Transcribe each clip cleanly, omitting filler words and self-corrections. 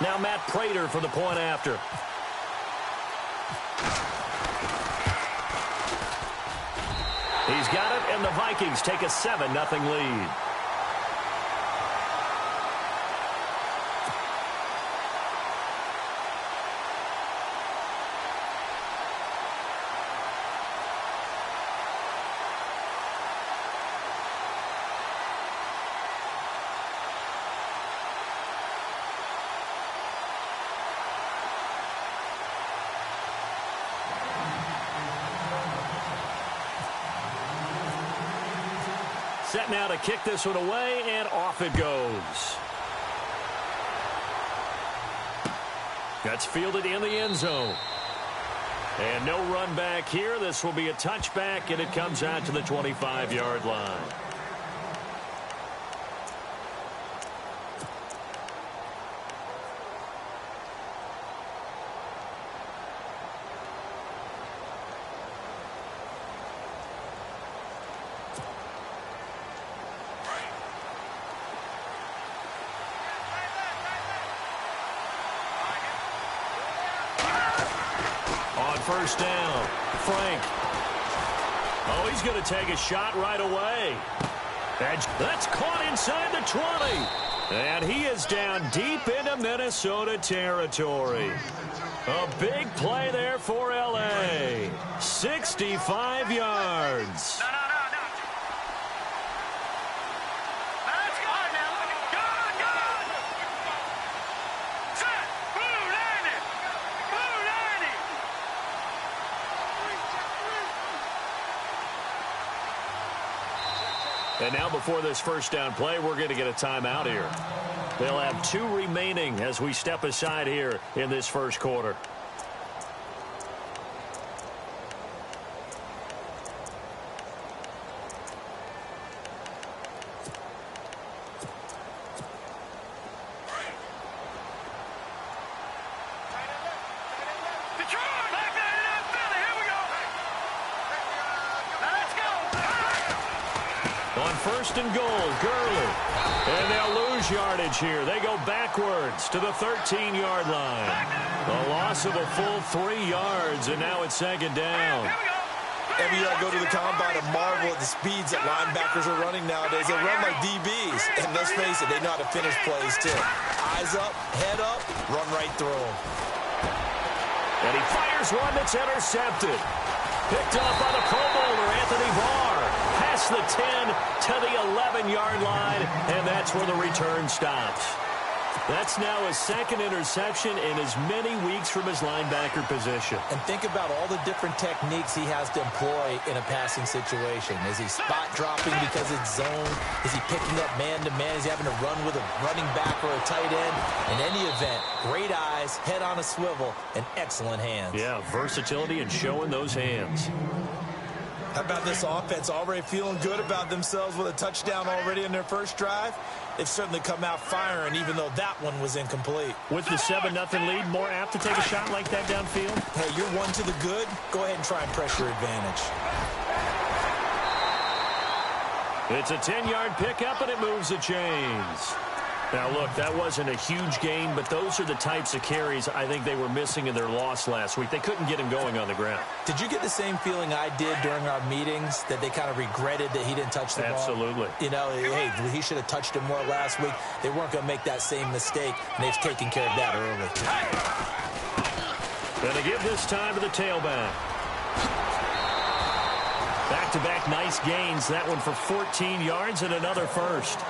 Now Matt Prater for the point after. He's got it, and the Vikings take a 7-0 lead. Set now to kick this one away, and off it goes. That's fielded in the end zone. And no run back here. This will be a touchback, and it comes out to the 25-yard line. First down, Frank. Oh, he's going to take a shot right away. That's caught inside the 20. And he is down deep into Minnesota territory. A big play there for L.A. 65 yards. And now before this first down play, we're going to get a timeout here. They'll have 2 remaining as we step aside here in this first quarter. First and goal, Gurley. And they'll lose yardage here. They go backwards to the 13-yard line. A loss of a full 3 yards, and now it's second down. Every year I go to the combine and marvel at the speeds that linebackers are running nowadays. They run like DBs. And let's face it, they know how to finish plays, too. Eyes up, head up, run right through them. And he fires one that's intercepted. Picked up by the Pro Bowler, Anthony Barr. Past the 10 to the 11-yard line, and that's where the return stops. That's now his second interception in as many weeks from his linebacker position. And think about all the different techniques he has to employ in a passing situation. Is he spot dropping because it's zone? Is he picking up man-to-man? Is he having to run with a running back or a tight end? In any event, great eyes, head on a swivel, and excellent hands. Yeah, versatility and showing those hands. How about this offense already feeling good about themselves with a touchdown already in their first drive? They've certainly come out firing, even though that one was incomplete. With the 7-0 lead, more apt to take a shot like that downfield? Hey, you're one to the good. Go ahead and try and press your advantage. It's a 10-yard pickup, and it moves the chains. Now, look, that wasn't a huge gain, but those are the types of carries I think they were missing in their loss last week. They couldn't get him going on the ground. Did you get the same feeling I did during our meetings, that they kind of regretted that he didn't touch the ball? Absolutely. You know, hey, he should have touched it more last week. They weren't going to make that same mistake, and they've taken care of that early. Going to give this time to the tailback. Back-to-back nice gains. That one for 14 yards and another first.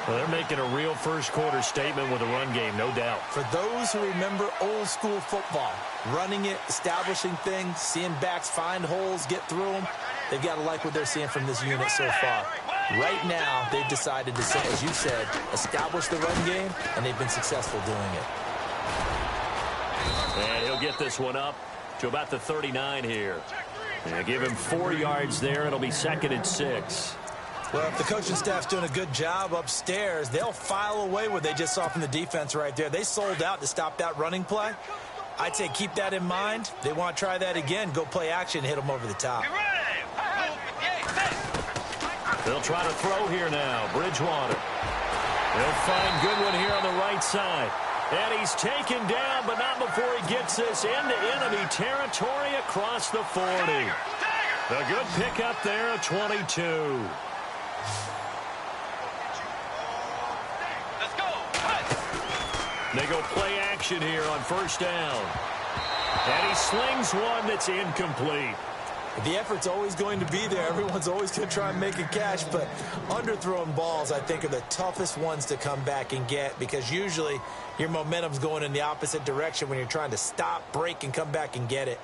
Well, they're making a real first-quarter statement with a run game, no doubt. For those who remember old-school football, running it, establishing things, seeing backs find holes, get through them, they've got to like what they're seeing from this unit so far. Right now, they've decided to, as you said, establish the run game, and they've been successful doing it. And he'll get this one up to about the 39 here. And give him 4 yards there. It'll be 2nd and 6. Well, if the coaching staff's doing a good job upstairs, they'll file away what they just saw from the defense right there. They sold out to stop that running play. I'd say keep that in mind. They want to try that again. Go play action, hit them over the top. They'll try to throw here now. Bridgewater. They'll find Goodwin here on the right side. And he's taken down, but not before he gets this into enemy territory across the 40. A good pickup there at 22. They go play action here on first down. And he slings one that's incomplete. The effort's always going to be there. Everyone's always going to try and make a catch, but underthrown balls, I think, are the toughest ones to come back and get because usually your momentum's going in the opposite direction when you're trying to stop, break, and come back and get it.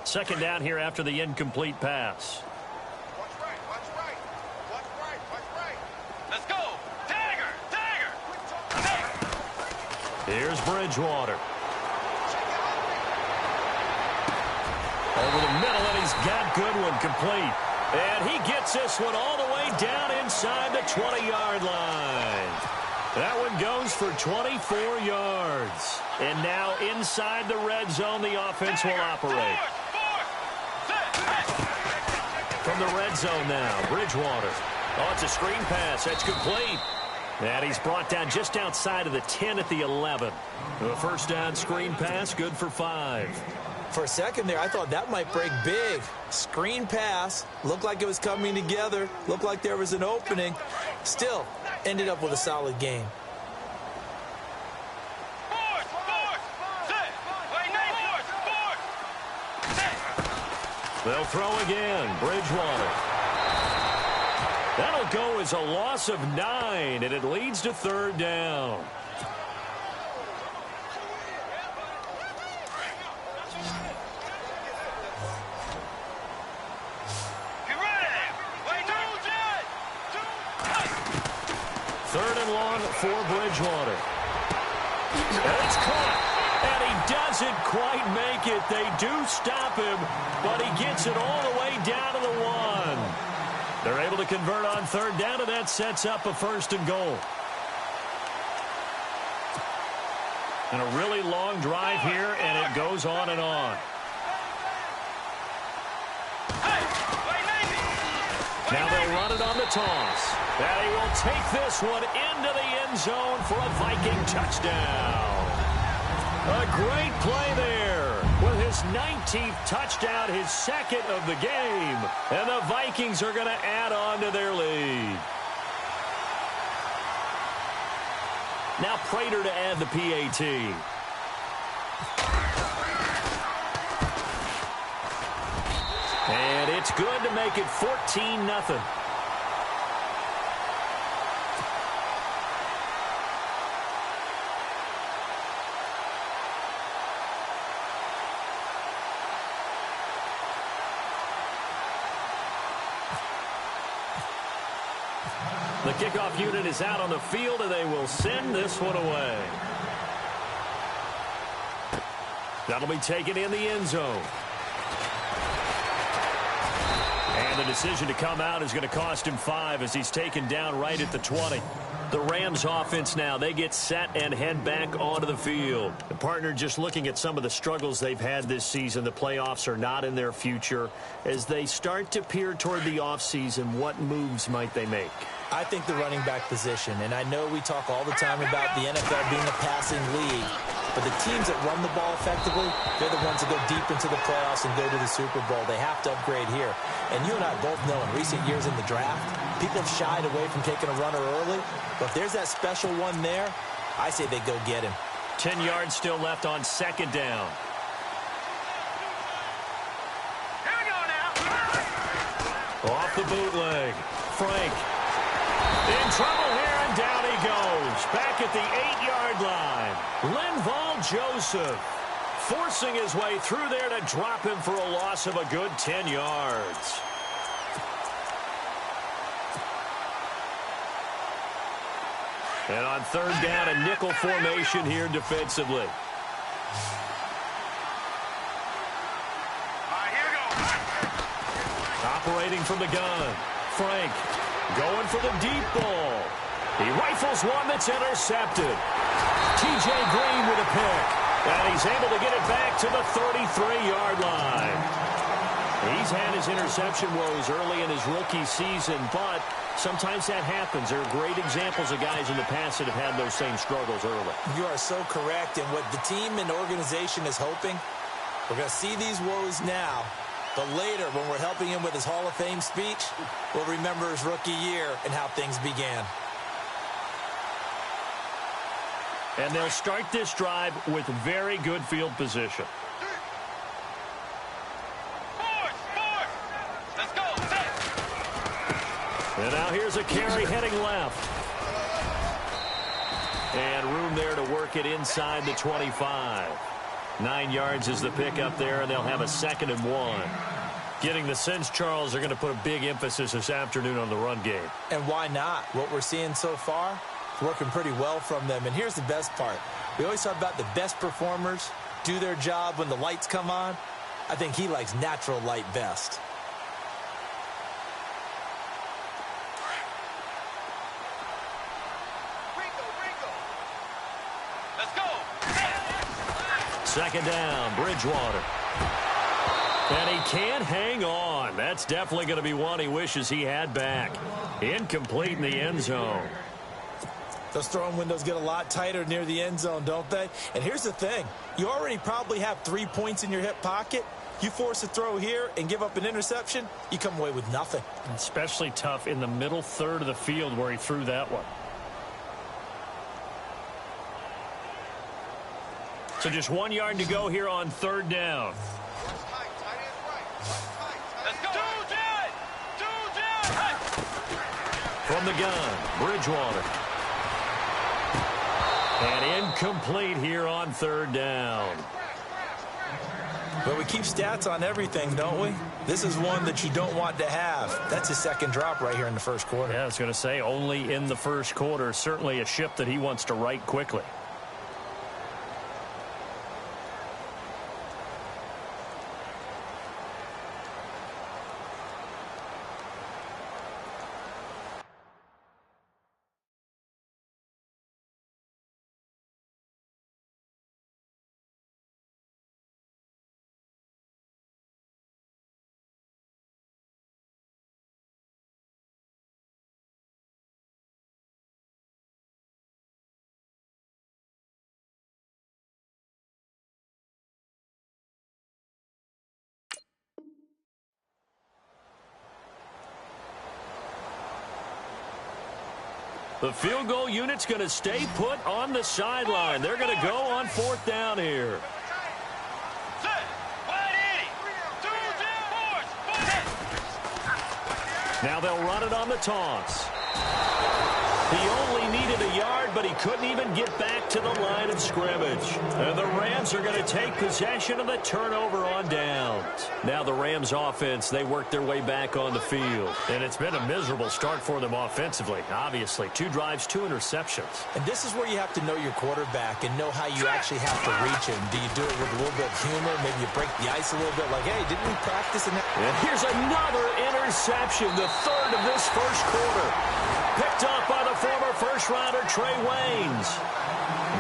Second down here after the incomplete pass. Let's go. Tiger. Here's Bridgewater. Over the middle, and he's got Goodwin complete. And he gets this one all the way down inside the 20-yard line. That one goes for 24 yards. And now inside the red zone, the offense will operate. From the red zone now, Bridgewater. Oh, it's a screen pass. That's complete. And he's brought down just outside of the 10 at the 11. A first down screen pass, good for 5. For a second there, I thought that might break big. Screen pass. Looked like it was coming together. Looked like there was an opening. Still, ended up with a solid game. They'll throw again. Bridgewater. That'll go as a loss of 9, and it leads to third down. Third and long for Bridgewater. And it's caught. And he doesn't quite make it. They do stop him, but he gets it all the way down to the 1. They're able to convert on third down, and that sets up a first and goal. And a really long drive here, and it goes on and on. Now they'll run it on the toss. And he will take this one into the end zone for a Viking touchdown. A great play there with his 19th touchdown, his second of the game. And the Vikings are going to add on to their lead. Now Prater to add the PAT. And it's good to make it 14-0. The kickoff unit is out on the field, and they will send this one away. That'll be taken in the end zone. And the decision to come out is going to cost him 5 as he's taken down right at the 20. The Rams offense now, they get set and head back onto the field. The partner, just looking at some of the struggles they've had this season, the playoffs are not in their future. As they start to peer toward the offseason, what moves might they make? I think the running back position, and I know we talk all the time about the NFL being a passing league, but the teams that run the ball effectively, they're the ones that go deep into the playoffs and go to the Super Bowl. They have to upgrade here. And you and I both know in recent years in the draft, people have shied away from taking a runner early, but if there's that special one there, I say they go get him. 10 yards still left on second down. Here we go now. Off the bootleg. Frank. In trouble here, and down he goes. Back at the 8-yard line. Linval Joseph forcing his way through there to drop him for a loss of a good 10 yards. And on third down, a nickel formation here defensively. Operating from the gun. Frank going for the deep ball. He rifles one that's intercepted. T.J. Green with a pick. And he's able to get it back to the 33-yard line. He's had his interception woes early in his rookie season, but sometimes that happens. There are great examples of guys in the past that have had those same struggles early. You are so correct. And what the team and organization is hoping, we're going to see these woes now, but later when we're helping him with his Hall of Fame speech, we'll remember his rookie year and how things began. And they'll start this drive with very good field position. And now here's a carry heading left. And room there to work it inside the 25. 9 yards is the pickup there, and they'll have a 2nd and 1. Getting the sense, Charles, they're going to put a big emphasis this afternoon on the run game. And why not? What we're seeing so far is working pretty well from them. And here's the best part. We always talk about the best performers do their job when the lights come on. I think he likes natural light best. Second down, Bridgewater. And he can't hang on. That's definitely going to be one he wishes he had back. Incomplete in the end zone. Those throwing windows get a lot tighter near the end zone, don't they? And here's the thing. You already probably have 3 points in your hip pocket. You force a throw here and give up an interception, you come away with nothing. Especially tough in the middle third of the field where he threw that one. So just 1 yard to go here on 3rd down. From the gun, Bridgewater. And incomplete here on 3rd down. But we keep stats on everything, don't we? This is one that you don't want to have. That's his 2nd drop right here in the 1st quarter. Yeah, I was going to say only in the 1st quarter. Certainly a ship that he wants to right quickly. The field goal unit's going to stay put on the sideline. They're going to go on 4th down here. Now they'll run it on the toss. He only needed a yard, but he couldn't even get back to the line of scrimmage. And the Rams are going to take possession of the turnover on downs. Now the Rams offense, they work their way back on the field. And it's been a miserable start for them offensively, obviously. 2 drives, 2 interceptions. And this is where you have to know your quarterback and know how you actually have to reach him. Do you do it with a little bit of humor? Maybe you break the ice a little bit like, hey, didn't we practice in that? And here's another interception, the 3rd of this 1st quarter. Picked up by the former first-rounder Trey Waynes.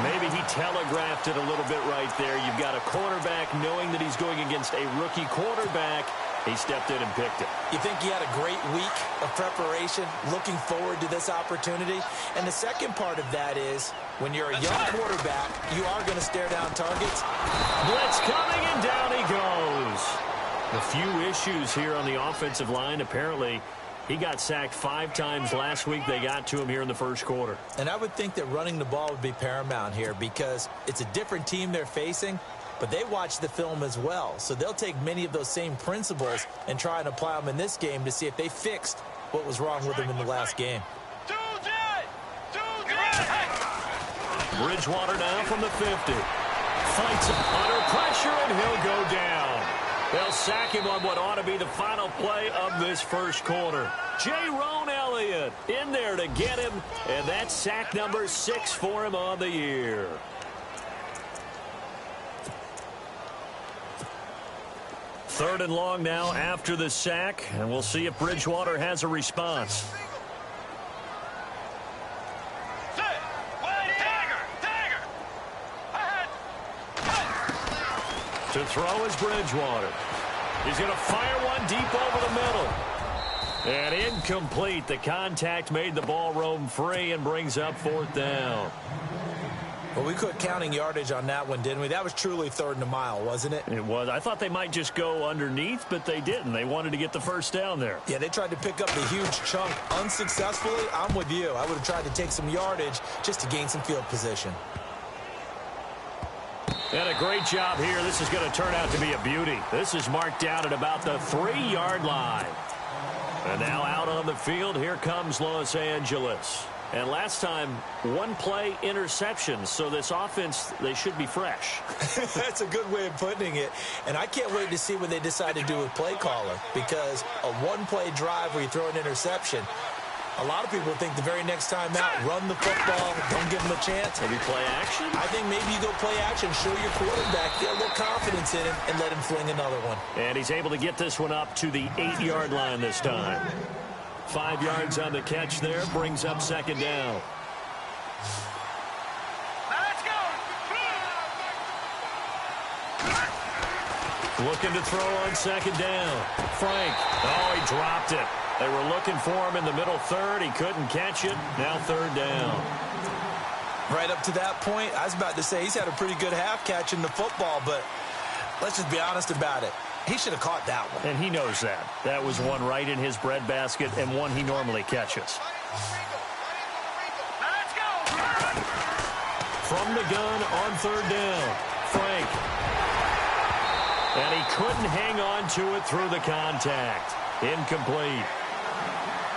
Maybe he telegraphed it a little bit right there. You've got a quarterback knowing that he's going against a rookie quarterback. He stepped in and picked it. You think he had a great week of preparation, looking forward to this opportunity? And the second part of that is, when you're a young quarterback, you are going to stare down targets. Blitz coming, and down he goes. A few issues here on the offensive line, apparently. He got sacked 5 times last week. They got to him here in the 1st quarter. And I would think that running the ball would be paramount here because it's a different team they're facing, but they watch the film as well. So they'll take many of those same principles and try and apply them in this game to see if they fixed what was wrong with them in the last game. Bridgewater now from the 50. Fights under pressure, and he'll go down. They'll sack him on what ought to be the final play of this 1st quarter. Jerome Elliott in there to get him, and that's sack number 6 for him on the year. Third and long now after the sack, and we'll see if Bridgewater has a response. To throw is Bridgewater. He's going to fire one deep over the middle. And incomplete. The contact made the ball roam free and brings up 4th down. Well, we quit counting yardage on that one, didn't we? That was truly 3rd and a mile, wasn't it? It was. I thought they might just go underneath, but they didn't. They wanted to get the first down there. Yeah, they tried to pick up the huge chunk unsuccessfully. I'm with you. I would have tried to take some yardage just to gain some field position. And a great job here. This is going to turn out to be a beauty. This is marked down at about the 3-yard line. And now out on the field, here comes Los Angeles. And last time, 1-play interception. So this offense, they should be fresh. That's a good way of putting it. And I can't wait to see what they decide to do with play caller. Because a 1-play drive where you throw an interception, a lot of people think the very next time out, run the football, don't give them a chance. Maybe play action? I think maybe you go play action, show your quarterback, get a little confidence in him, and let him fling another one. And he's able to get this one up to the 8-yard line this time. 5 yards on the catch there, brings up 2nd down. Let's go. Looking to throw on 2nd down. Frank. Oh, he dropped it. They were looking for him in the middle 3rd. He couldn't catch it. Now 3rd down. Right up to that point, I was about to say he's had a pretty good half catching the football, but let's just be honest about it. He should have caught that one. And he knows that. That was one right in his breadbasket and one he normally catches. Let's go. From the gun on 3rd down. Frank. And he couldn't hang on to it through the contact. Incomplete.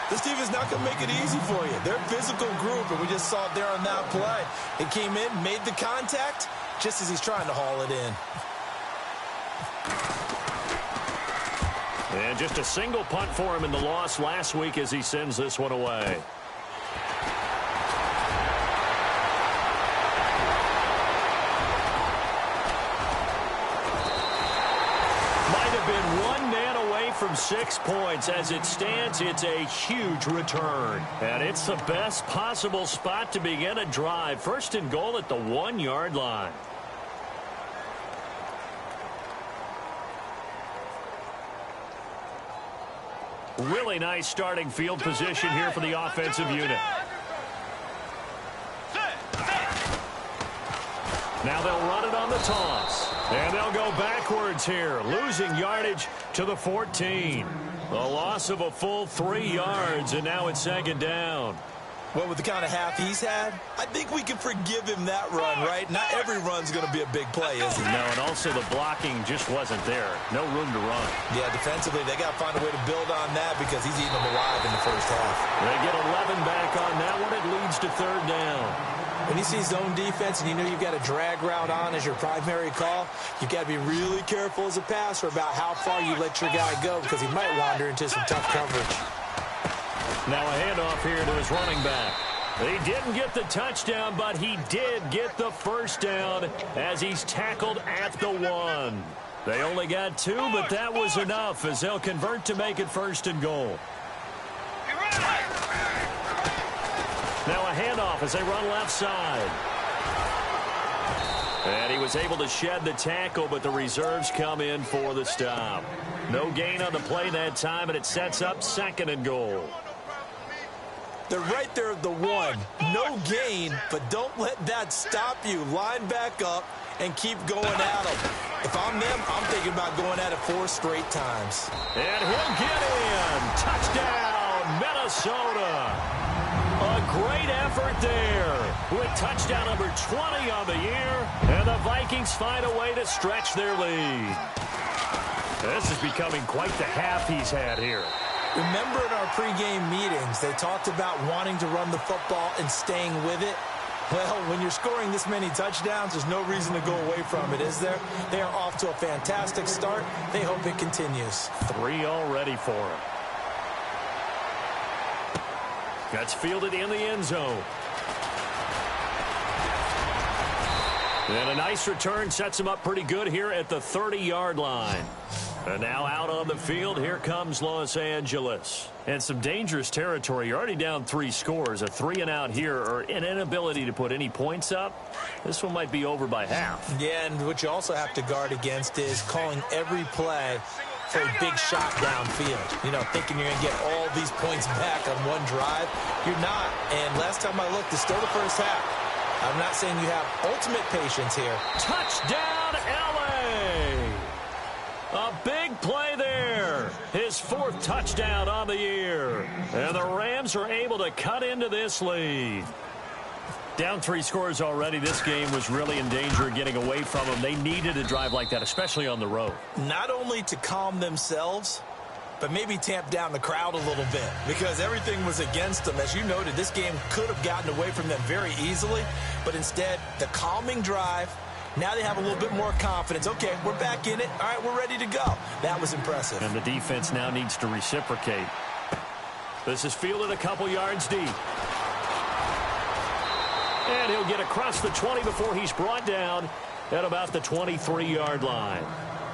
This team is not going to make it easy for you. They're a physical group, and we just saw it there on that play. It came in, made the contact, just as he's trying to haul it in. And just a single punt for him in the loss last week as he sends this one away. Might have been one man away from 6 points. As it stands, it's a huge return. And it's the best possible spot to begin a drive. 1st and goal at the 1-yard line. Really nice starting field position here for the offensive unit. Now they'll run it on the toss. And they'll go backwards here, losing yardage to the 14. A loss of a full 3 yards, and now it's 2nd down. Well, with the kind of half he's had, I think we can forgive him that run, right? Not every run's going to be a big play, is he? No, and also the blocking just wasn't there. No room to run. Yeah, defensively, they got to find a way to build on that because he's eating them alive in the first half. They get 11 back on that one. It leads to 3rd down. When you see zone defense and you know you've got a drag route on as your primary call, you've got to be really careful as a passer about how far you let your guy go because he might wander into some tough coverage. Now a handoff here to his running back. He didn't get the touchdown, but he did get the 1st down as he's tackled at the 1. They only got 2, but that was enough as they'll convert to make it 1st and goal. Now a handoff as they run left side. And he was able to shed the tackle, but the reserves come in for the stop. No gain on the play that time, and it sets up 2nd and goal. They're right there at the 1. No gain, but don't let that stop you. Line back up and keep going at them. If I'm them, I'm thinking about going at it 4 straight times. And he'll get in. Touchdown, Minnesota. A great effort there with touchdown number 20 on the year. And the Vikings find a way to stretch their lead. This is becoming quite the half he's had here. Remember in our pregame meetings, they talked about wanting to run the football and staying with it. Well, when you're scoring this many touchdowns, there's no reason to go away from it, is there? They are off to a fantastic start. They hope it continues. 3 already for him. That's fielded in the end zone. And a nice return sets him up pretty good here at the 30-yard line. And now out on the field, here comes Los Angeles. And some dangerous territory. You're already down 3 scores. A 3-and-out here, or an inability to put any points up. This one might be over by half. Yeah, and what you also have to guard against is calling every play for a big shot downfield. You know, thinking you're going to get all these points back on one drive. You're not. And last time I looked, it's still the first half. I'm not saying you have ultimate patience here. Touchdown, L.A. A big play there. His 4th touchdown on the year. And the Rams are able to cut into this lead. Down 3 scores already. This game was really in danger of getting away from them. They needed a drive like that, especially on the road. Not only to calm themselves, but maybe tamp down the crowd a little bit because everything was against them. As you noted, this game could have gotten away from them very easily, but instead, the calming drive, now they have a little bit more confidence. Okay, we're back in it. All right, we're ready to go. That was impressive. And the defense now needs to reciprocate. This is fielded a couple yards deep. And he'll get across the 20 before he's brought down at about the 23-yard line.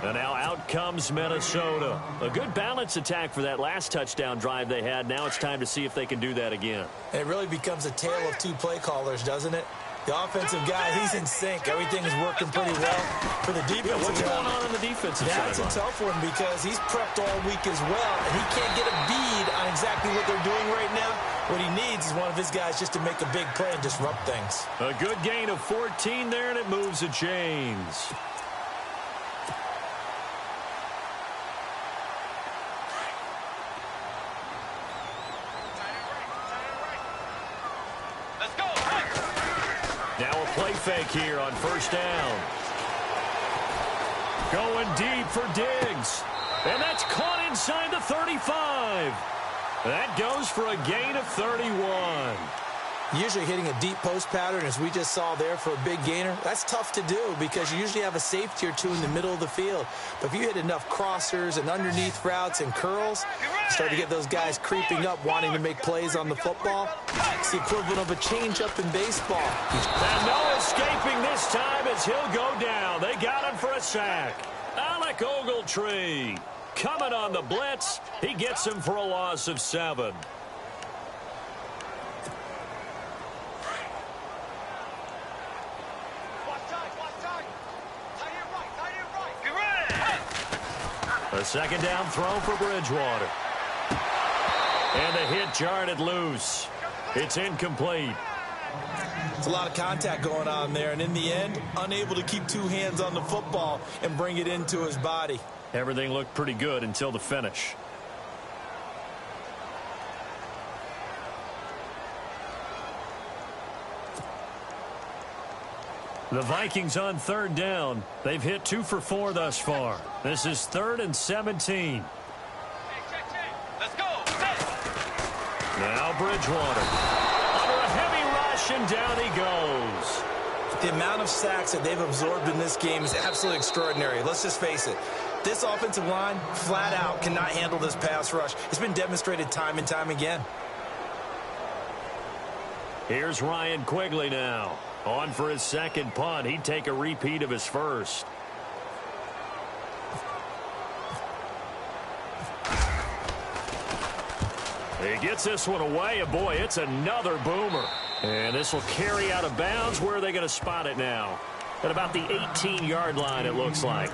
And now out comes Minnesota. A good balance attack for that last touchdown drive they had. Now it's time to see if they can do that again. It really becomes a tale of 2 play callers, doesn't it? The offensive guy, he's in sync. Everything is working pretty well. For the defensive what's going on the defensive side? That's a tough one because he's prepped all week as well, and he can't get a bead on exactly what they're doing right now. What he needs is one of his guys just to make a big play and disrupt things. A good gain of 14 there, and it moves the chains. Now a play fake here on 1st down. Going deep for Diggs. And that's caught inside the 35. That goes for a gain of 31. Usually hitting a deep post pattern, as we just saw there, for a big gainer, that's tough to do because you usually have a safety or 2 in the middle of the field. But if you hit enough crossers and underneath routes and curls, you start to get those guys creeping up, wanting to make plays on the football. It's the equivalent of a changeup in baseball. And no escaping this time as he'll go down. They got him for a sack. Alec Ogletree coming on the blitz. He gets him for a loss of 7. A 2nd down throw for Bridgewater. And the hit jarred it loose. It's incomplete. There's a lot of contact going on there, and in the end, unable to keep 2 hands on the football and bring it into his body. Everything looked pretty good until the finish. The Vikings on 3rd down. They've hit 2 for 4 thus far. This is 3rd and 17. Let's go. Now Bridgewater. Under a heavy rush, and down he goes. The amount of sacks that they've absorbed in this game is absolutely extraordinary. Let's just face it. This offensive line, flat out, cannot handle this pass rush. It's been demonstrated time and time again. Here's Ryan Quigley now. On for his 2nd punt. He'd take a repeat of his 1st. He gets this one away, and boy, it's another boomer. And this will carry out of bounds. Where are they going to spot it now? At about the 18-yard line, it looks like.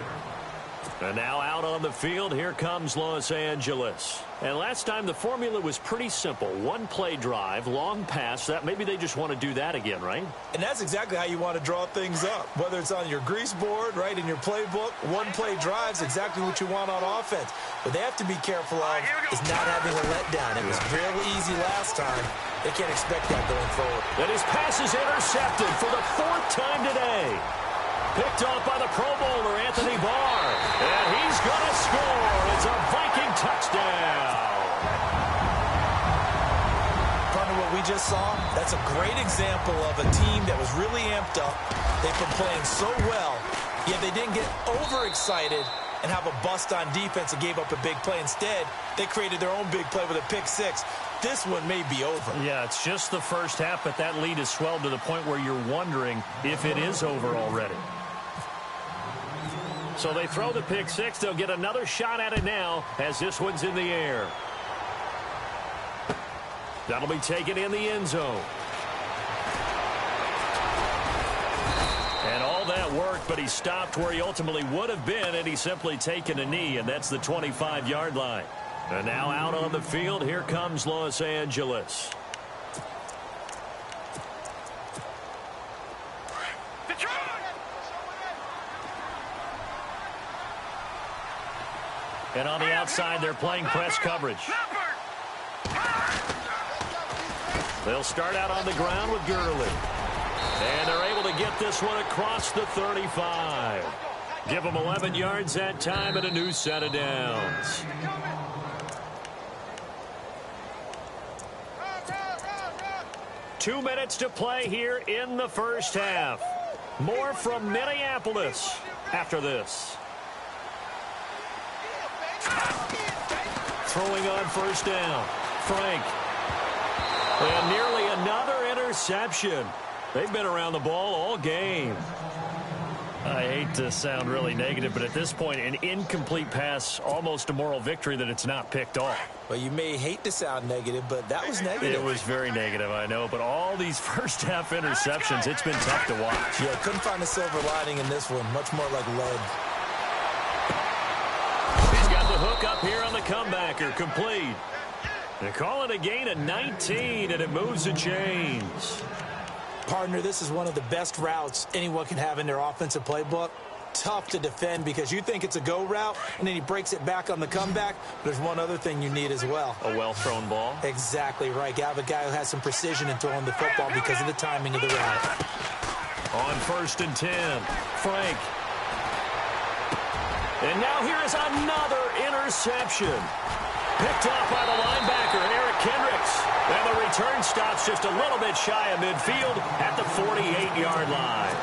And now out on the field, here comes Los Angeles. And last time the formula was pretty simple. 1-play drive, long pass. That maybe they just want to do that again, right? And that's exactly how you want to draw things up. Whether it's on your grease board, right, in your playbook, 1-play drive's exactly what you want on offense. What they have to be careful of is not having a letdown. It was real easy last time. They can't expect that going forward. And his pass is intercepted for the 4th time today. Picked off by the Pro Bowler, Anthony Barr. And he's going to score. It's a Viking touchdown. Partner, what we just saw, that's a great example of a team that was really amped up. They've been playing so well, yet they didn't get overexcited and have a bust on defense and gave up a big play. Instead, they created their own big play with a pick 6. This one may be over. Yeah, it's just the first half, but that lead has swelled to the point where you're wondering if it is over already. So they throw the pick 6. They'll get another shot at it now as this one's in the air. That'll be taken in the end zone. And all that work work, but he stopped where he ultimately would have been, and he's simply taken a knee, and that's the 25-yard line. And now out on the field, here comes Los Angeles. And on the outside, they're playing press coverage. They'll start out on the ground with Gurley. And they're able to get this one across the 35. Give them 11 yards that time and a new set of downs. Two minutes to play here in the first half. More from Minneapolis after this. Throwing on first down. Frank. And nearly another interception. They've been around the ball all game. I hate to sound really negative, but at this point, an incomplete pass, almost a moral victory that it's not picked off. Well, you may hate to sound negative, but that was negative. It was very negative, I know, but all these first-half interceptions, it's been tough to watch. Yeah, couldn't find a silver lining in this one. Much more like lead. He's got the hook up here on the comebacker, complete. They call it a gain of 19, and it moves the chains. Partner, this is one of the best routes anyone can have in their offensive playbook. Tough to defend because you think it's a go route, and then he breaks it back on the comeback. There's one other thing you need as well. A well-thrown ball. Exactly right. You have a guy who has some precision in throwing the football because of the timing of the route. On 1st and 10, Frank. And now here is another interception. Picked off by the linebacker, Eric Kendricks. And the return stops just a little bit shy of midfield at the 48-yard line.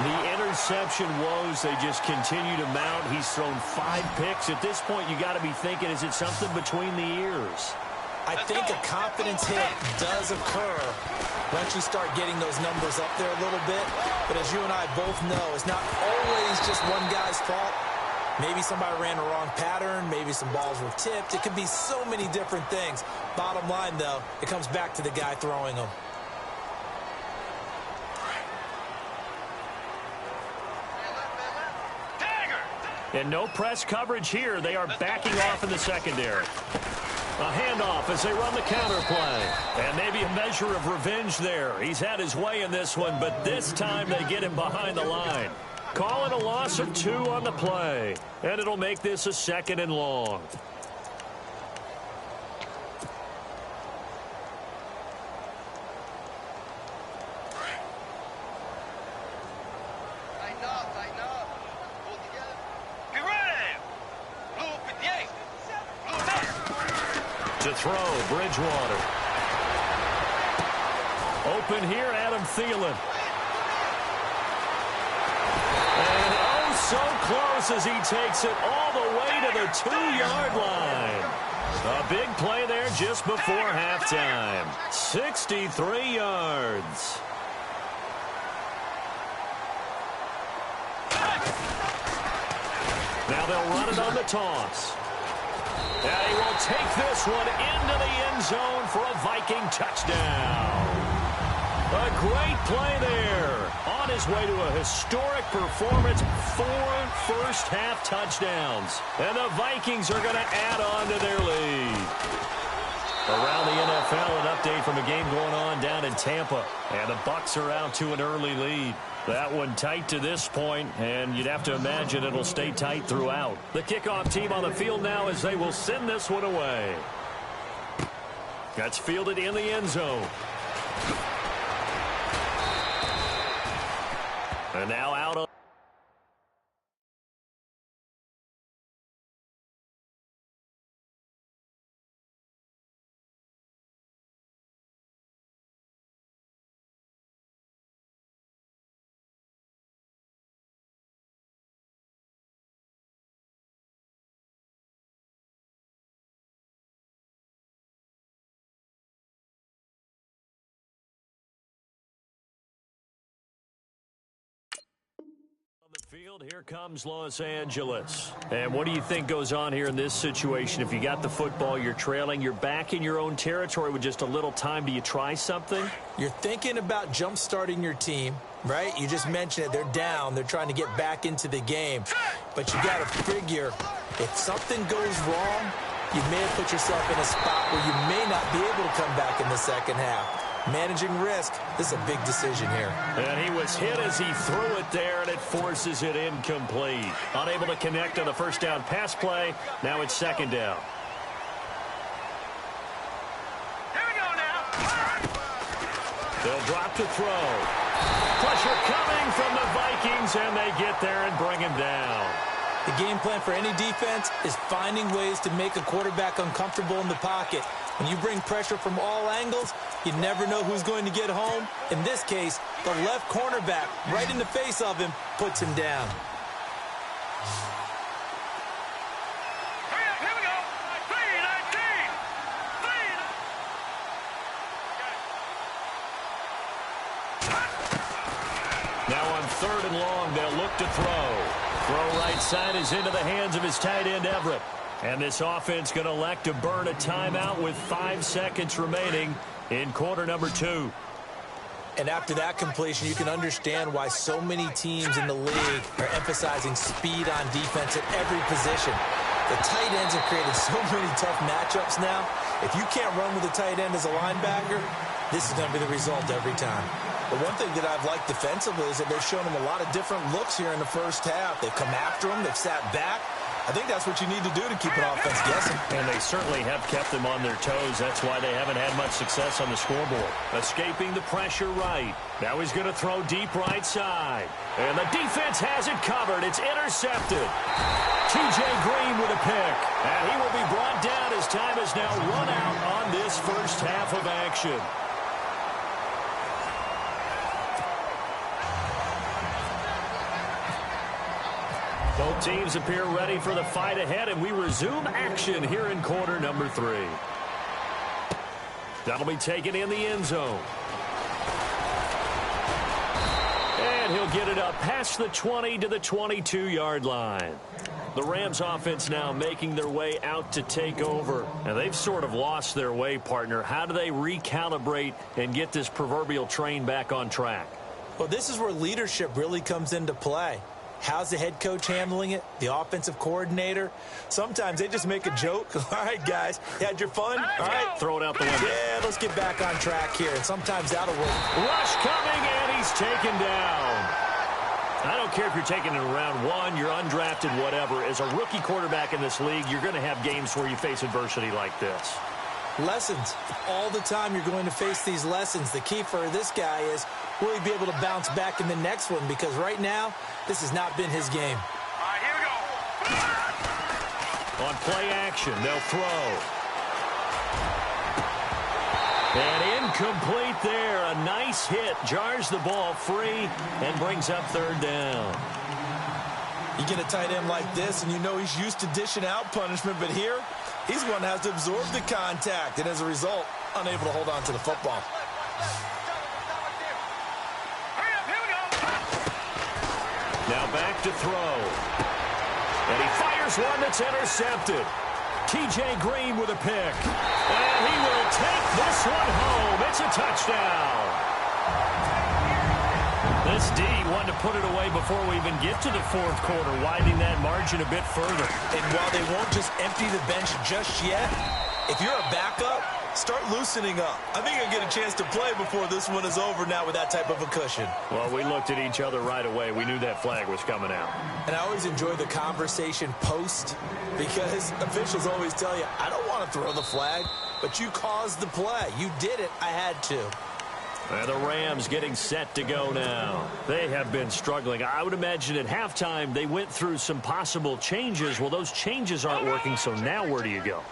The interception woes, they just continue to mount. He's thrown 5 picks. At this point, you got to be thinking, is it something between the ears? I think a confidence hit does occur once you start getting those numbers up there a little bit. But as you and I both know, it's not always just one guy's fault. Maybe somebody ran the wrong pattern. Maybe some balls were tipped. It could be so many different things. Bottom line, though, it comes back to the guy throwing them. And no press coverage here. They are backing off in the secondary. A handoff as they run the counter play. And maybe a measure of revenge there. He's had his way in this one, but this time they get him behind the line. Calling a loss of 2 on the play. And it'll make this a 2nd and long. To throw, Bridgewater. Open here, Adam Thielen. And oh, so close as he takes it all the way to the 2-yard line. A big play there just before halftime. 63 yards. Now they'll run it on the toss. And he will take this one into the end zone for a Viking touchdown. A great play there. On his way to a historic performance, 4 first-half touchdowns. And the Vikings are going to add on to their lead. Around the NFL, an update from a game going on down in Tampa. And the Bucs are out to an early lead. That one tight to this point, and you'd have to imagine it'll stay tight throughout. The kickoff team on the field now as they will send this one away. That's fielded in the end zone. And now out of... field, here comes Los Angeles. And what do you think goes on here in this situation? If you got the football, you're trailing, you're back in your own territory with just a little time. Do you try something? You're thinking about jump-starting your team, right? You just mentioned it. They're down. They're trying to get back into the game. But you got to figure, if something goes wrong, you may have put yourself in a spot where you may not be able to come back in the second half. Managing risk, this is a big decision here. And he was hit as he threw it there, and it forces it incomplete. Unable to connect on the first down pass play. Now it's second down. Here we go now. They'll drop to throw. Pressure coming from the Vikings, and they get there and bring him down. The game plan for any defense is finding ways to make a quarterback uncomfortable in the pocket. When you bring pressure from all angles, you never know who's going to get home. In this case, the left cornerback, right in the face of him, puts him down. Hurry up, here we go. 3-19. Now on 3rd and long, they'll look to throw. Throw right side is into the hands of his tight end, Everett. And this offense going to elect to burn a timeout with 5 seconds remaining in quarter number 2. And after that completion, you can understand why so many teams in the league are emphasizing speed on defense at every position. The tight ends have created so many tough matchups now. If you can't run with a tight end as a linebacker, this is going to be the result every time. But one thing that I've liked defensively is that they've shown him a lot of different looks here in the first half. They've come after him. They've sat back. I think that's what you need to do to keep an offense guessing. And they certainly have kept them on their toes. That's why they haven't had much success on the scoreboard. Escaping the pressure right. Now he's going to throw deep right side. And the defense has it covered. It's intercepted. T.J. Green with a pick. And he will be brought down as time has now run out on this first half of action. Both teams appear ready for the fight ahead, and we resume action here in quarter number 3. That'll be taken in the end zone. And he'll get it up past the 20 to the 22-yard line. The Rams offense now making their way out to take over. And they've sort of lost their way, partner. How do they recalibrate and get this proverbial train back on track? Well, this is where leadership really comes into play. How's the head coach handling it? The offensive coordinator? Sometimes they just make a joke. All right, guys, you had your fun? All right. Throw it out the window. Yeah, let's get back on track here. And sometimes that'll work. Rush coming, and he's taken down. I don't care if you're taking it in round 1, you're undrafted, whatever. As a rookie quarterback in this league, you're going to have games where you face adversity like this. Lessons. All the time you're going to face these lessons. The key for this guy is, will he be able to bounce back in the next one? Because right now, this has not been his game. All right, here we go. On play action, they'll throw. And incomplete there. A nice hit. Jars the ball free and brings up 3rd down. You get a tight end like this, and you know he's used to dishing out punishment, but here, he's one that has to absorb the contact, and as a result, unable to hold on to the football. Hurry up, here we go. Now back to throw. And he fires one that's intercepted. T.J. Green with a pick. And he will take this one home. It's a touchdown. This D wanted to put it away before we even get to the 4th quarter, widening that margin a bit further. And while they won't just empty the bench just yet, if you're a backup, start loosening up. I think you'll get a chance to play before this one is over now with that type of a cushion. Well, we looked at each other right away. We knew that flag was coming out. And I always enjoy the conversation post because officials always tell you, I don't want to throw the flag, but you caused the play. You did it. I had to. And the Rams getting set to go now. They have been struggling. I would imagine at halftime they went through some possible changes. Well, those changes aren't working, so now where do you go?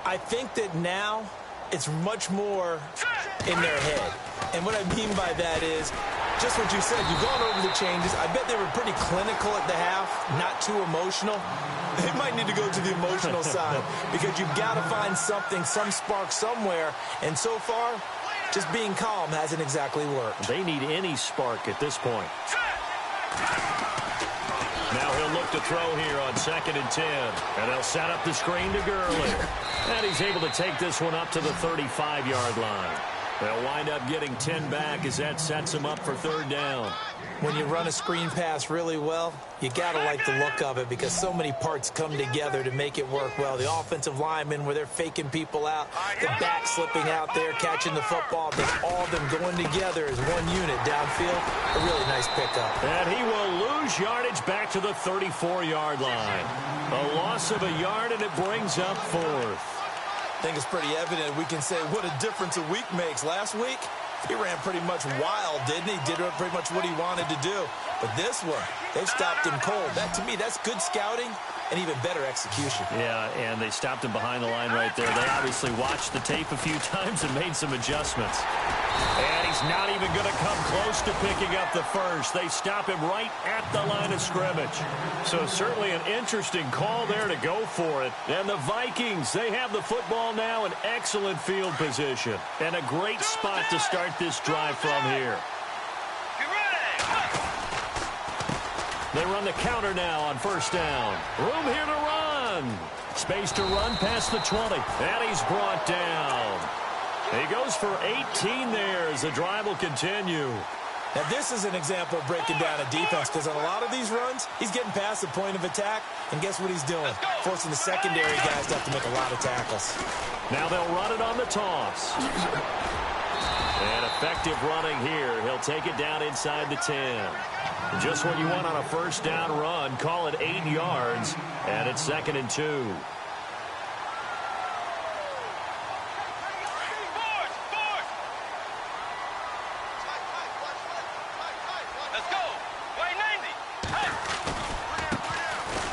I think that now it's much more in their head. And what I mean by that is just what you said. You've gone over the changes. I bet they were pretty clinical at the half, not too emotional. They might need to go to the emotional side because you've got to find something, some spark somewhere. And so far, just being calm hasn't exactly worked. They need any spark at this point. look to throw here on 2nd and 10. And they'll set up the screen to Gurley. And he's able to take this one up to the 35-yard line. They'll wind up getting 10 back as that sets them up for 3rd down. When you run a screen pass really well, you got to like the look of it because so many parts come together to make it work well. The offensive linemen, where they're faking people out, the back slipping out there, catching the football, all of them going together as one unit downfield. A really nice pickup. And he will lose yardage back to the 34-yard line. A loss of a yard, and it brings up 4th. I think it's pretty evident we can say what a difference a week makes. Last week, he ran pretty much wild, didn't he? Did pretty much what he wanted to do. But this one, they've stopped him cold. That, to me, that's good scouting and even better execution. Yeah, and they stopped him behind the line right there. They obviously watched the tape a few times and made some adjustments. And he's not even going to come close to picking up the first. They stop him right at the line of scrimmage. So certainly an interesting call there to go for it. And the Vikings, they have the football now in excellent field position. And a great spot to start this drive from here. They run the counter now on 1st down. Room here to run. Space to run past the 20. And he's brought down. He goes for 18 there as the drive will continue. Now, this is an example of breaking down a defense because on a lot of these runs, he's getting past the point of attack, and guess what he's doing? Forcing the secondary guys to have to make a lot of tackles. Now they'll run it on the toss. And effective running here. He'll take it down inside the 10. Just what you want on a 1st down run. Call it 8 yards, and it's 2nd and 2.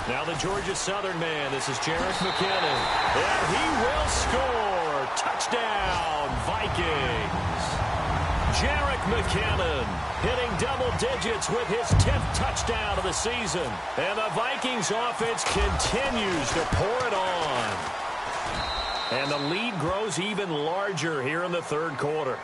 Now the Georgia Southern man, this is Jerick McKinnon. And he will score. Touchdown, Vikings. Jerick McKinnon hitting double digits with his 10th touchdown of the season. And the Vikings offense continues to pour it on. And the lead grows even larger here in the 3rd quarter.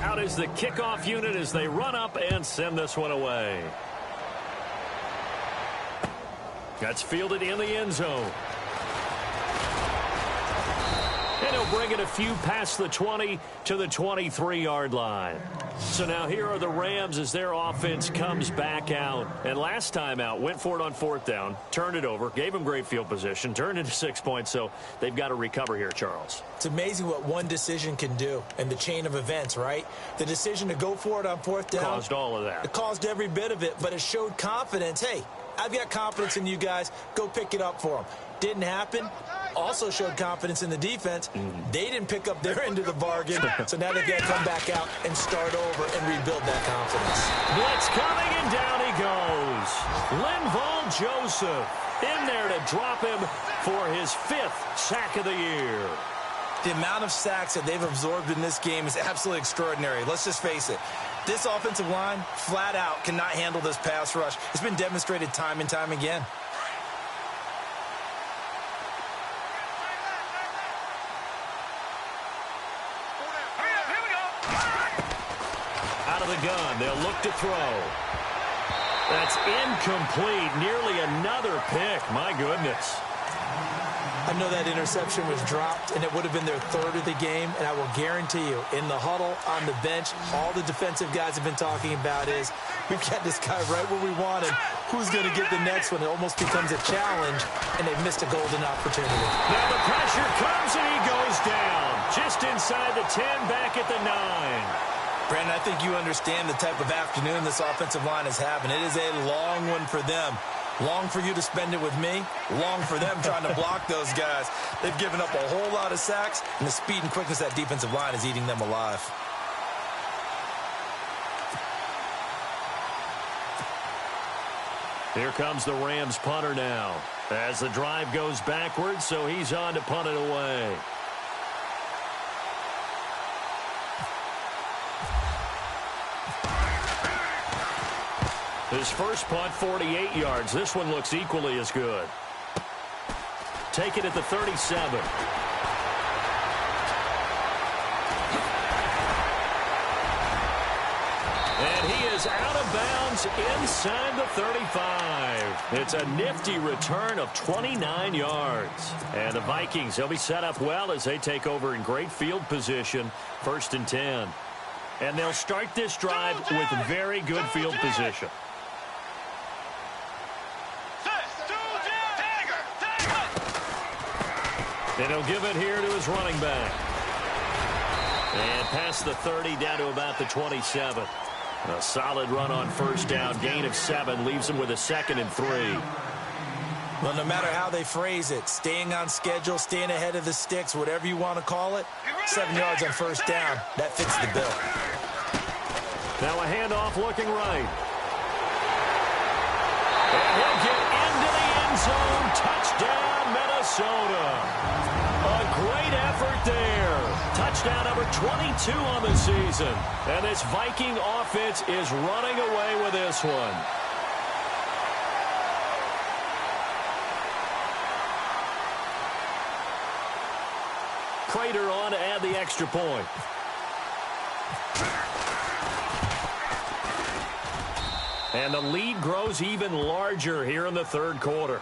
Out is the kickoff unit as they run up and send this one away. That's fielded in the end zone. And he'll bring it a few past the 20 to the 23-yard line. So now here are the Rams as their offense comes back out. And last time out, went for it on 4th down, turned it over, gave them great field position, turned it to 6 points, so they've got to recover here, Charles. It's amazing what one decision can do in the chain of events, right? The decision to go for it on 4th down. Caused all of that. It caused every bit of it, but it showed confidence. Hey, I've got confidence in you guys. Go pick it up for them. Didn't happen. Also showed confidence in the defense. They didn't pick up their end of the bargain, so now they've got to come back out and start over and rebuild that confidence. Blitz coming, and down he goes. Linval Joseph in there to drop him for his 5th sack of the year. The amount of sacks that they've absorbed in this game is absolutely extraordinary. Let's just face it. This offensive line, flat out, cannot handle this pass rush. It's been demonstrated time and time again. Out of the gun, they'll look to throw. That's incomplete. Nearly another pick. My goodness. I know that interception was dropped, and it would have been their 3rd of the game, and I will guarantee you, in the huddle, on the bench, all the defensive guys have been talking about is, we've got this guy right where we want him. Who's going to get the next one? It almost becomes a challenge, and they've missed a golden opportunity. Now the pressure comes, and he goes down. Just inside the 10, back at the 9. Brandon, I think you understand the type of afternoon this offensive line is having. It is a long one for them. Long for you to spend it with me. Long for them trying to block those guys. They've given up a whole lot of sacks, and the speed and quickness of that defensive line is eating them alive. Here comes the Rams punter now. As the drive goes backwards, so he's on to punt it away. His first punt, 48 yards. This one looks equally as good. Take it at the 37. is out of bounds inside the 35. It's a nifty return of 29 yards. And the Vikings, they'll be set up well as they take over in great field position, 1st and 10. And they'll start this drive with very good field position. And he'll give it here to his running back. And past the 30 down to about the 27. A solid run on 1st down. Gain of 7 leaves him with a 2nd and 3. Well, no matter how they phrase it, staying on schedule, staying ahead of the sticks, whatever you want to call it, 7 yards on 1st down. That fits the bill. Now a handoff looking right. And he'll get into the end zone. Touchdown, Minnesota. A great effort there. Touchdown number 22 on the season. And this Viking offense is running away with this one. Crater on to add the extra point. And the lead grows even larger here in the 3rd quarter.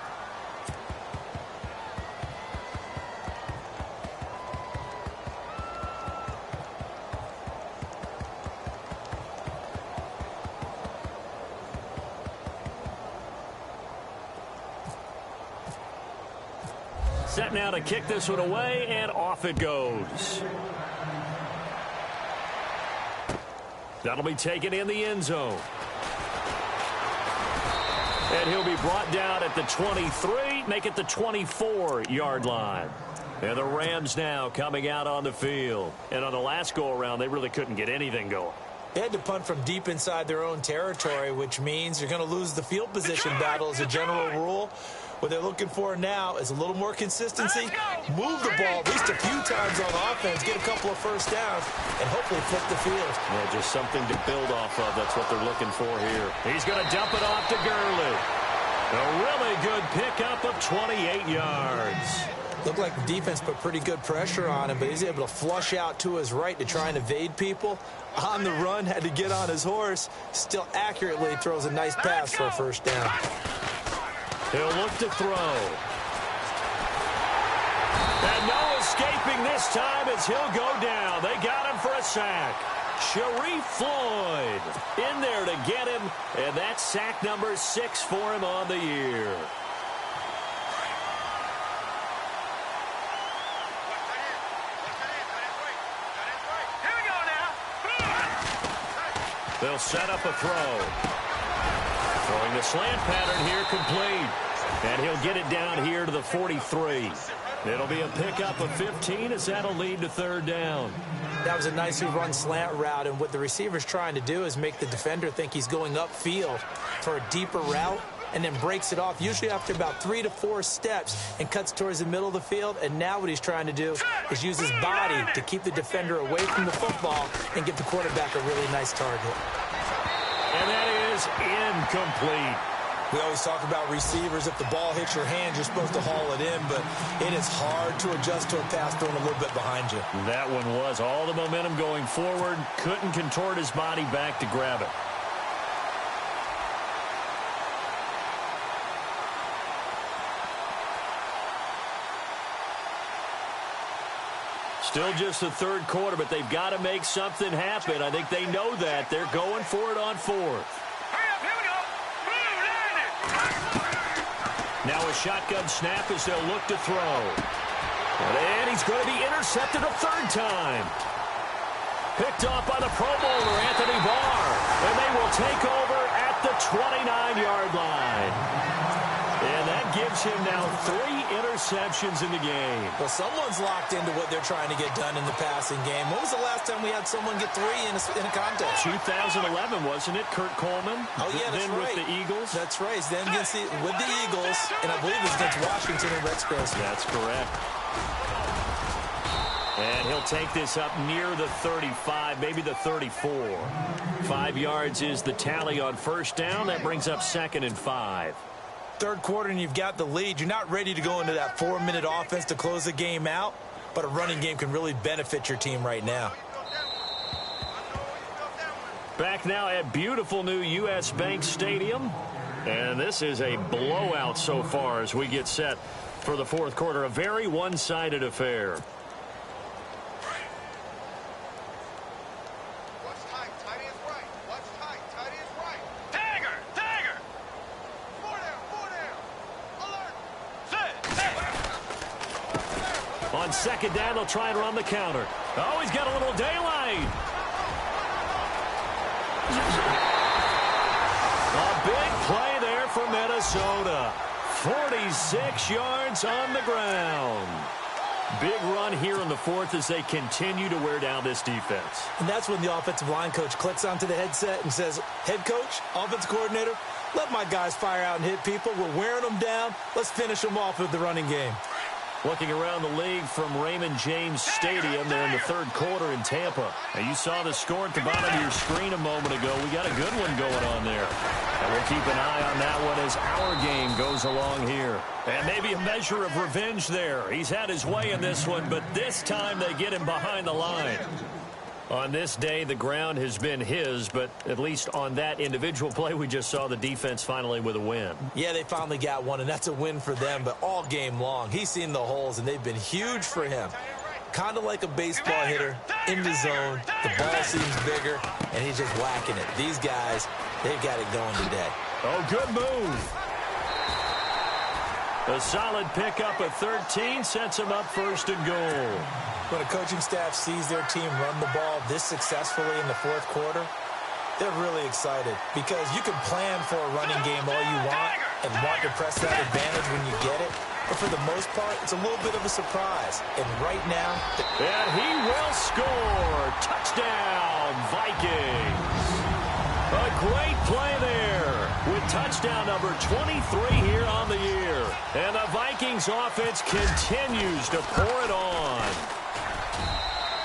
Set now to kick this one away, and off it goes. That'll be taken in the end zone. And he'll be brought down at the 23, make it the 24-yard line. And the Rams now coming out on the field. And on the last go-around, they really couldn't get anything going. They had to punt from deep inside their own territory, which means you're going to lose the field position battle as a general rule. What they're looking for now is a little more consistency, move the ball at least a few times on offense, get a couple of 1st downs, and hopefully flip the field. Yeah, just something to build off of. That's what they're looking for here. He's going to dump it off to Gurley. A really good pickup of 28 yards. Looked like the defense put pretty good pressure on him, but he's able to flush out to his right to try and evade people. On the run, had to get on his horse. Still accurately throws a nice pass for a 1st down. He'll look to throw. And no escaping this time as he'll go down. They got him for a sack. Sharif Floyd in there to get him, and that's sack number 6 for him on the year. They'll set up a throw. Throwing the slant pattern here complete. And he'll get it down here to the 43. It'll be a pickup of 15 as that'll lead to 3rd down. That was a nicely run slant route, and what the receiver's trying to do is make the defender think he's going upfield for a deeper route and then breaks it off, usually after about 3 to 4 steps, and cuts towards the middle of the field. And now what he's trying to do is use his body to keep the defender away from the football and give the quarterback a really nice target. And that is incomplete. We always talk about receivers. If the ball hits your hand, you're supposed to haul it in, but it is hard to adjust to a pass thrown a little bit behind you. That one was all the momentum going forward. Couldn't contort his body back to grab it. Still just the 3rd quarter, but they've got to make something happen. I think they know that. They're going for it on 4th. Hurry up, here we go. Now a shotgun snap as they'll look to throw. And he's going to be intercepted a 3rd time. Picked off by the Pro Bowler, Anthony Barr. And they will take over at the 29-yard line. And that gives him now 3 interceptions in the game. Well, someone's locked into what they're trying to get done in the passing game. When was the last time we had someone get 3 in a contest? 2011, wasn't it? Kurt Coleman. Oh, yeah, that's then right. with the Eagles. That's right. Then with the Eagles, and I believe it's against Washington and Rex Grossman. That's correct. And he'll take this up near the 35, maybe the 34. 5 yards is the tally on 1st down. That brings up 2nd and 5. 3rd quarter and you've got the lead. You're not ready to go into that 4-minute offense to close the game out, but a running game can really benefit your team right now. Back now at beautiful new U.S. Bank Stadium. And this is a blowout so far as we get set for the fourth quarter. A very one-sided affair. Watch tight. Tight is right. Watch tight. Tight is right. Dagger! Dagger! Four down. Alert! Sit! On second down, they'll try and run the counter. Oh, he's got a little daylight. A big play there for Minnesota. 46 yards on the ground. Big run here in the fourth as they continue to wear down this defense. And that's when the offensive line coach clicks onto the headset and says, head coach, offensive coordinator, let my guys fire out and hit people. We're wearing them down. Let's finish them off with the running game. Looking around the league from Raymond James Stadium, they're in the third quarter in Tampa. And you saw the score at the bottom of your screen a moment ago. We got a good one going on there. And we'll keep an eye on that one as our game goes along here. And maybe a measure of revenge there. He's had his way in this one, but this time they get him behind the line. On this day, the ground has been his, but at least on that individual play, we just saw the defense finally with a win. Yeah, they finally got one, and that's a win for them, but all game long, he's seen the holes, and they've been huge for him. Kind of like a baseball hitter in the zone. The ball seems bigger, and he's just whacking it. These guys, they've got it going today. Oh, good move. A solid pickup of 13 sets him up first and goal. When a coaching staff sees their team run the ball this successfully in the fourth quarter, they're really excited because you can plan for a running game all you want and want to press that advantage when you get it. But for the most part, it's a little bit of a surprise. And right now... And he will score. Touchdown, Vikings. A great play there with touchdown number 23 here on the year. And the Vikings offense continues to pour it on.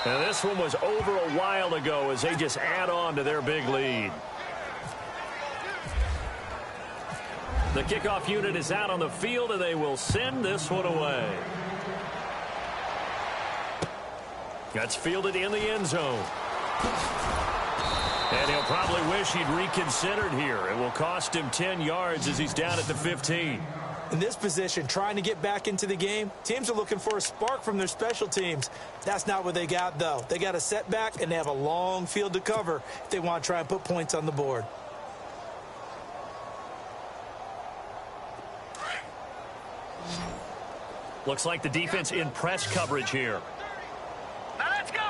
And this one was over a while ago as they just add on to their big lead. The kickoff unit is out on the field, and they will send this one away. That's fielded in the end zone. And he'll probably wish he'd reconsidered here. It will cost him 10 yards as he's down at the 15. In this position, trying to get back into the game, teams are looking for a spark from their special teams. That's not what they got, though. They got a setback, and they have a long field to cover if they want to try and put points on the board. Looks like the defense in press coverage here. Now let's go.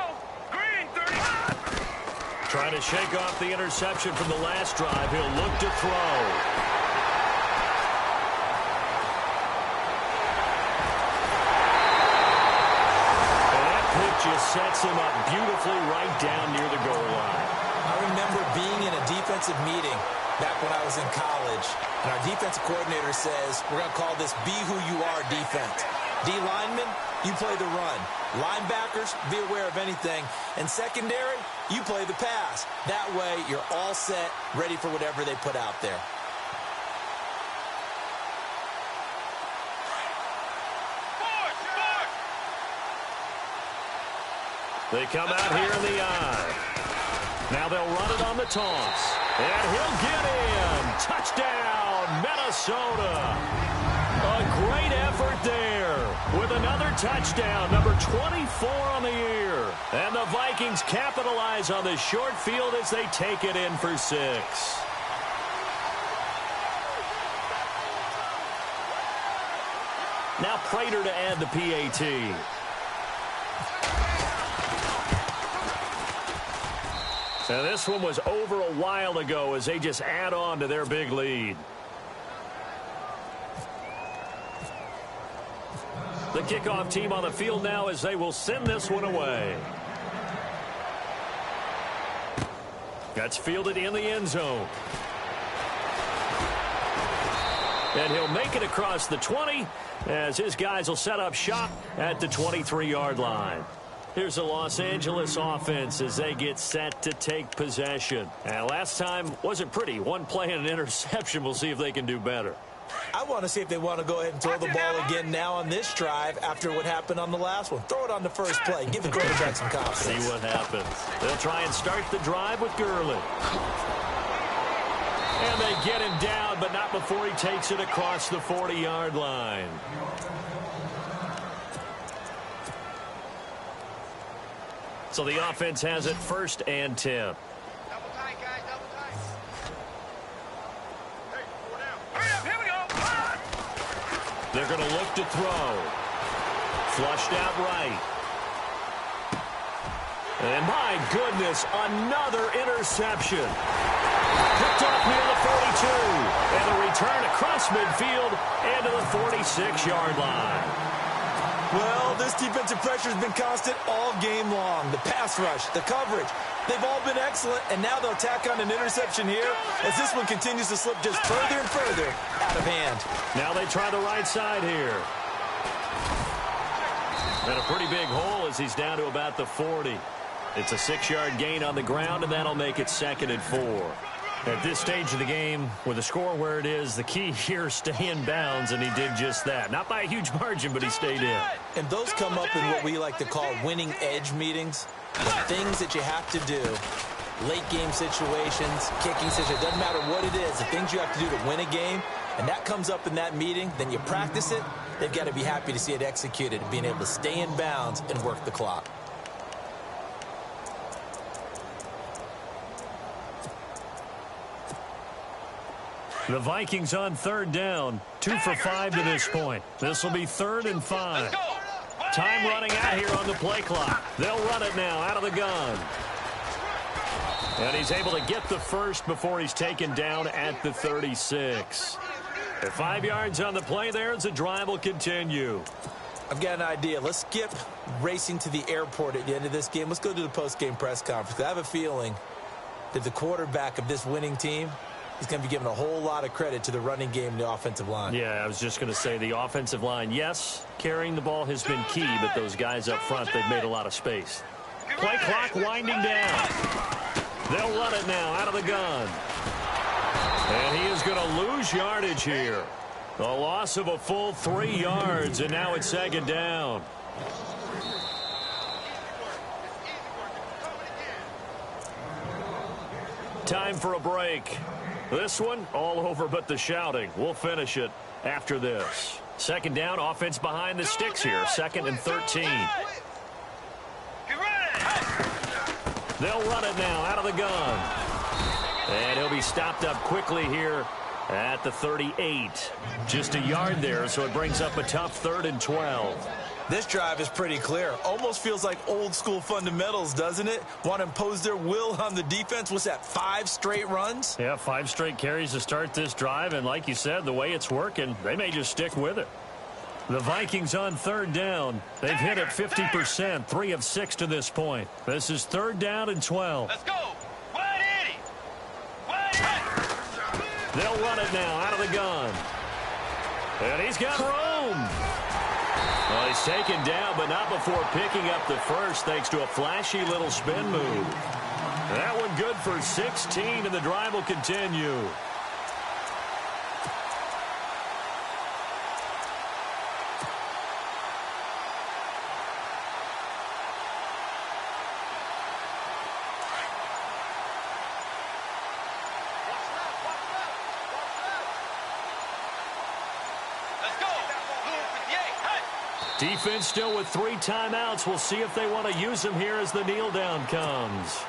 Green, 35. Trying to shake off the interception from the last drive. He'll look to throw. Just sets him up beautifully right down near the goal line. I remember being in a defensive meeting back when I was in college, and our defensive coordinator says, we're going to call this Be Who You Are defense. D linemen, you play the run. Linebackers, be aware of anything. And secondary, you play the pass. That way, you're all set, ready for whatever they put out there. They come out here in the eye. Now they'll run it on the toss. And he'll get in. Touchdown, Minnesota. A great effort there with another touchdown, number 24 on the year. And the Vikings capitalize on the short field as they take it in for 6. Now Prater to add the PAT. And this one was over a while ago as they just add on to their big lead. The kickoff team on the field now as they will send this one away. That's fielded in the end zone. And he'll make it across the 20 as his guys will set up shop at the 23-yard line. Here's the Los Angeles offense as they get set to take possession. And last time wasn't pretty. One play and an interception. We'll see if they can do better. I want to see if they want to go ahead and throw the ball again now on this drive after what happened on the last one. Throw it on the first play. Give the quarterback some confidence. See what happens. They'll try and start the drive with Gurley. And they get him down, but not before he takes it across the 40-yard line. So the offense has it 1st and 10. Double tight, guys, double tight. Hey, 4 down. Hurry up, here we go. They're going to look to throw. Flushed out right. And my goodness, another interception. Picked off near the 42. And a return across midfield and to the 46-yard line. Well, this defensive pressure has been constant all game long. The pass rush, the coverage, they've all been excellent, and now they'll tack on an interception here as this one continues to slip just further and further out of hand. Now they try the right side here. And a pretty big hole as he's down to about the 40. It's a 6-yard gain on the ground, and that'll make it 2nd and 4. At this stage of the game, with the score where it is, the key here is stay in bounds, and he did just that. Not by a huge margin, but he stayed in. And those come up in what we like to call winning edge meetings. The things that you have to do, late game situations, kicking situations, doesn't matter what it is, the things you have to do to win a game, and that comes up in that meeting, then you practice it, they've got to be happy to see it executed, being able to stay in bounds and work the clock. The Vikings on 3rd down. 2 for 5 to this point. This will be 3rd and 5. Time running out here on the play clock. They'll run it now out of the gun. And he's able to get the first before he's taken down at the 36. At 5 yards on the play there as the drive will continue. I've got an idea. Let's skip racing to the airport at the end of this game. Let's go to the post-game press conference. I have a feeling that the quarterback of this winning team is going to be given a whole lot of credit to the running game and the offensive line. Yeah, I was just going to say the offensive line, yes, carrying the ball has been key, but those guys up front, they've made a lot of space. Play clock winding down. They'll run it now out of the gun. And he is going to lose yardage here. A loss of a full 3 yards, and now it's 2nd down. Time for a break. This one, all over but the shouting. We'll finish it after this. 2nd down, offense behind the sticks here. 2nd and 13. They'll run it now out of the gun. And he'll be stopped up quickly here at the 38. Just a yard there, so it brings up a tough 3rd and 12. This drive is pretty clear. Almost feels like old school fundamentals, doesn't it? Want to impose their will on the defense. What's that, 5 straight runs? Yeah, 5 straight carries to start this drive, and like you said, the way it's working, they may just stick with it. The Vikings on 3rd down. They've hit it 50%, 3 of 6 to this point. This is 3rd down and 12. Let's go. Wide 80. Wide 80. They'll run it now out of the gun. And he's got room. Well, he's taken down, but not before picking up the first thanks to a flashy little spin move. That one good for 16, and the drive will continue. Defense still with 3 timeouts. We'll see if they want to use them here as the kneel down comes.